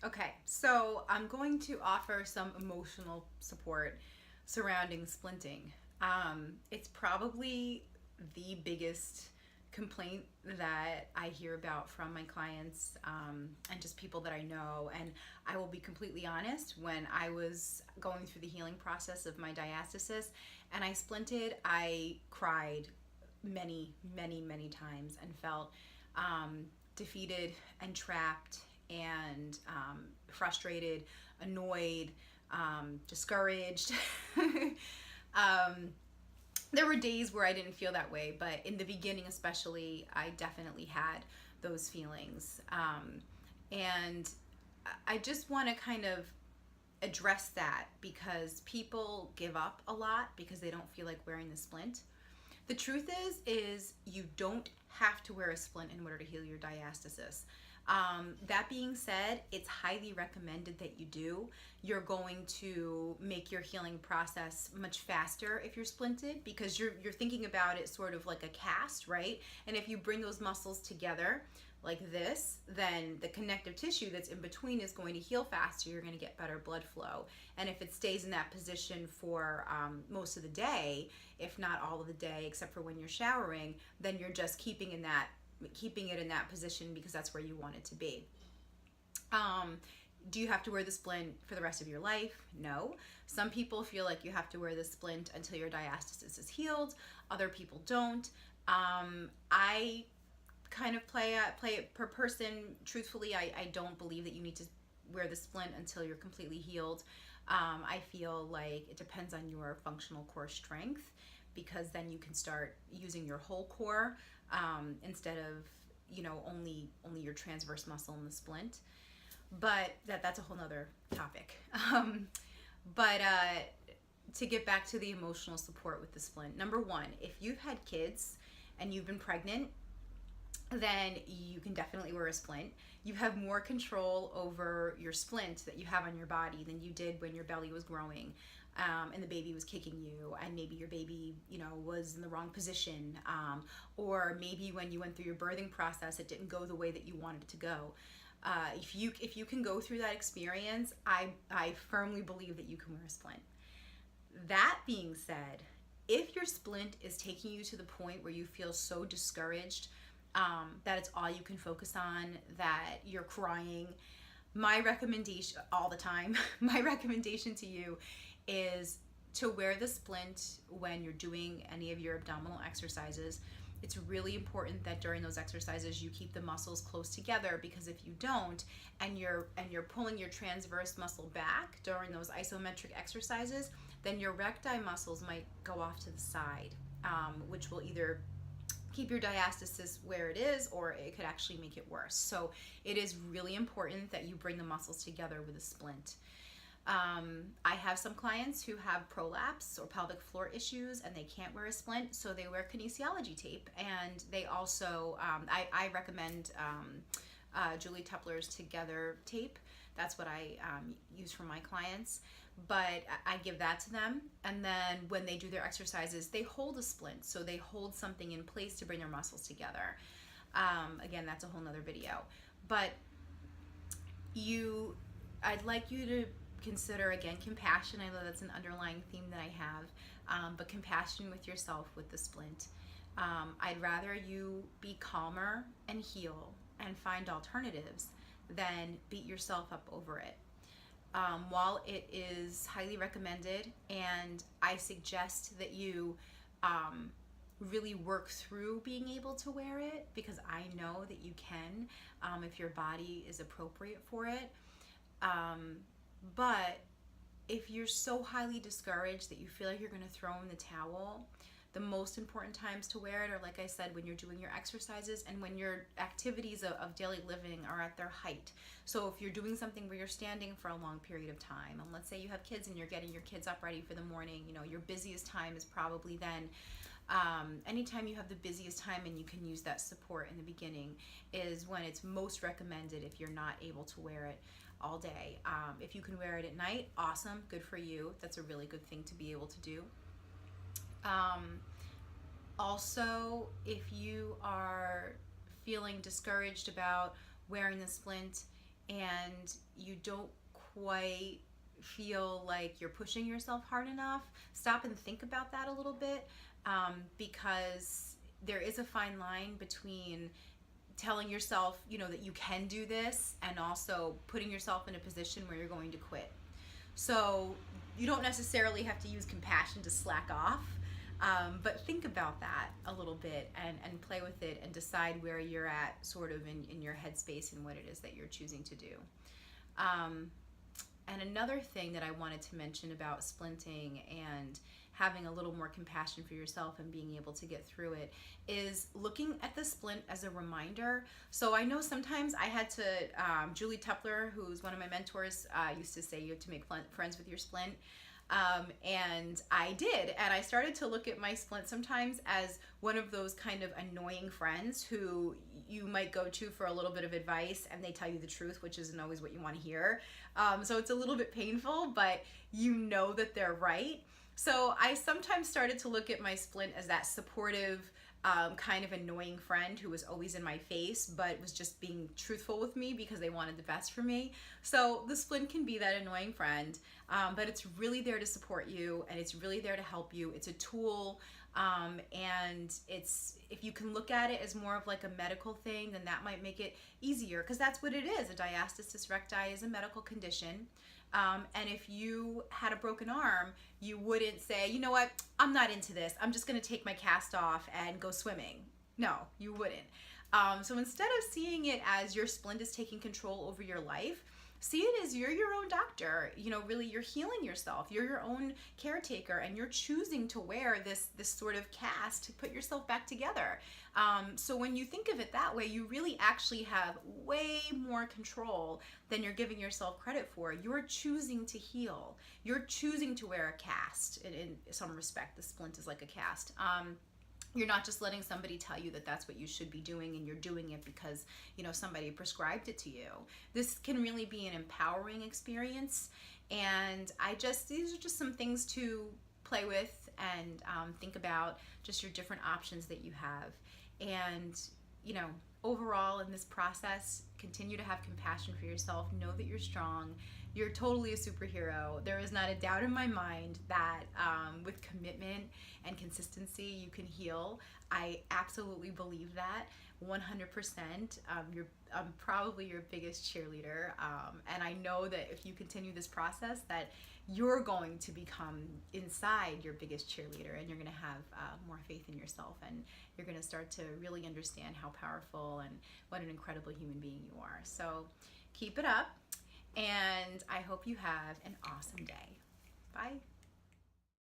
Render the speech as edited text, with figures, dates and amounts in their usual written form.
Okay, so I'm going to offer some emotional support surrounding splinting. It's probably the biggest complaint that I hear about from my clients and just people that I know. And I will be completely honest, when I was going through the healing process of my diastasis and I splinted, I cried many times and felt defeated and trapped and frustrated, annoyed, discouraged. um, there were days where I didn't feel that way, but in the beginning, especially, I definitely had those feelings. And I just want to kind of address that because people give up a lot because they don't feel like wearing the splint. The truth is you don't have to wear a splint in order to heal your diastasis. That being said, it's highly recommended that you do. You're going to make your healing process much faster if you're splinted because you're thinking about it sort of like a cast, right? And if you bring those muscles together like this, then the connective tissue that's in between is going to heal faster. You're going to get better blood flow. And if it stays in that position for most of the day, if not all of the day, except for when you're showering, then you're just keeping it in that position because that's where you want it to be. Do you have to wear the splint for the rest of your life? No. Some people feel like you have to wear the splint until your diastasis is healed. Other people don't. I kind of play it per person. Truthfully, I don't believe that you need to wear the splint until you're completely healed. I feel like it depends on your functional core strength because then you can start using your whole core instead of only your transverse muscle in the splint. But that's a whole nother topic. But to get back to the emotional support with the splint, number one, if you've had kids and you've been pregnant, then you can definitely wear a splint. You have more control over your splint that you have on your body than you did when your belly was growing and the baby was kicking you, and maybe your baby, was in the wrong position, or maybe when you went through your birthing process, it didn't go the way that you wanted it to go. If you can go through that experience, I firmly believe that you can wear a splint. That being said, if your splint is taking you to the point where you feel so discouraged that it's all you can focus on, that you're crying, my recommendation all the time, my recommendation to you is to wear the splint when you're doing any of your abdominal exercises. It's really important that during those exercises you keep the muscles close together, because if you don't and you're pulling your transverse muscle back during those isometric exercises, then your recti muscles might go off to the side, which will either keep your diastasis where it is, or it could actually make it worse. So it is really important that you bring the muscles together with a splint. I have some clients who have prolapse or pelvic floor issues and they can't wear a splint, so they wear kinesiology tape. And they also, I recommend Julie Tepler's Together tape. That's what I use for my clients. But I give that to them, and then when they do their exercises, they hold a splint, so they hold something in place to bring their muscles together. Again, that's a whole nother video. But I'd like you to consider, again, compassion. I know that's an underlying theme that I have, but compassion with yourself with the splint. I'd rather you be calmer and heal and find alternatives than beat yourself up over it. While it is highly recommended, and I suggest that you really work through being able to wear it, because I know that you can if your body is appropriate for it. But if you're so highly discouraged that you feel like you're going to throw in the towel, the most important times to wear it are, like I said, when you're doing your exercises and when your activities of daily living are at their height. So if you're doing something where you're standing for a long period of time, and let's say you have kids and you're getting your kids up ready for the morning, your busiest time is probably then. Anytime you have the busiest time and you can use that support in the beginning is when it's most recommended if you're not able to wear it all day. If you can wear it at night, awesome, good for you. That's a really good thing to be able to do. Also, if you are feeling discouraged about wearing the splint, and you don't quite feel like you're pushing yourself hard enough, stop and think about that a little bit, because there is a fine line between telling yourself, that you can do this and also putting yourself in a position where you're going to quit. So you don't necessarily have to use compassion to slack off, but think about that a little bit and play with it and decide where you're at sort of in your headspace and what it is that you're choosing to do. And another thing that I wanted to mention about splinting and having a little more compassion for yourself and being able to get through it is looking at the splint as a reminder. So I know sometimes I had to, Julie Tepler, who's one of my mentors, used to say you have to make friends with your splint. And I did, and I started to look at my splint sometimes as one of those kind of annoying friends who you might go to for a little bit of advice and they tell you the truth, which isn't always what you want to hear. So it's a little bit painful, but you know that they're right. So I sometimes started to look at my splint as that supportive, kind of annoying friend who was always in my face but was just being truthful with me because they wanted the best for me. So the splint can be that annoying friend, but it's really there to support you and it's really there to help you. It's a tool, and if you can look at it as more of like a medical thing, then that might make it easier, because that's what it is. A diastasis recti is a medical condition. And if you had a broken arm, you wouldn't say, you know what, I'm not into this. I'm just going to take my cast off and go swimming. No, you wouldn't. So instead of seeing it as your splint is taking control over your life, see it as you're your own doctor. Really you're healing yourself. You're your own caretaker and you're choosing to wear this sort of cast to put yourself back together. So when you think of it that way, you really actually have way more control than you're giving yourself credit for. You're choosing to heal. You're choosing to wear a cast. In some respect, the splint is like a cast. You're not just letting somebody tell you that that's what you should be doing and you're doing it because, somebody prescribed it to you. This can really be an empowering experience. And these are just some things to play with and think about, just your different options that you have. And, overall in this process, continue to have compassion for yourself. Know that you're strong. You're totally a superhero. There is not a doubt in my mind that with commitment and consistency, you can heal. I absolutely believe that 100%. I'm probably your biggest cheerleader. And I know that if you continue this process, that you're going to become inside your biggest cheerleader, and you're going to have more faith in yourself, and you're going to start to really understand how powerful and what an incredible human being you are. So keep it up. And I hope you have an awesome day.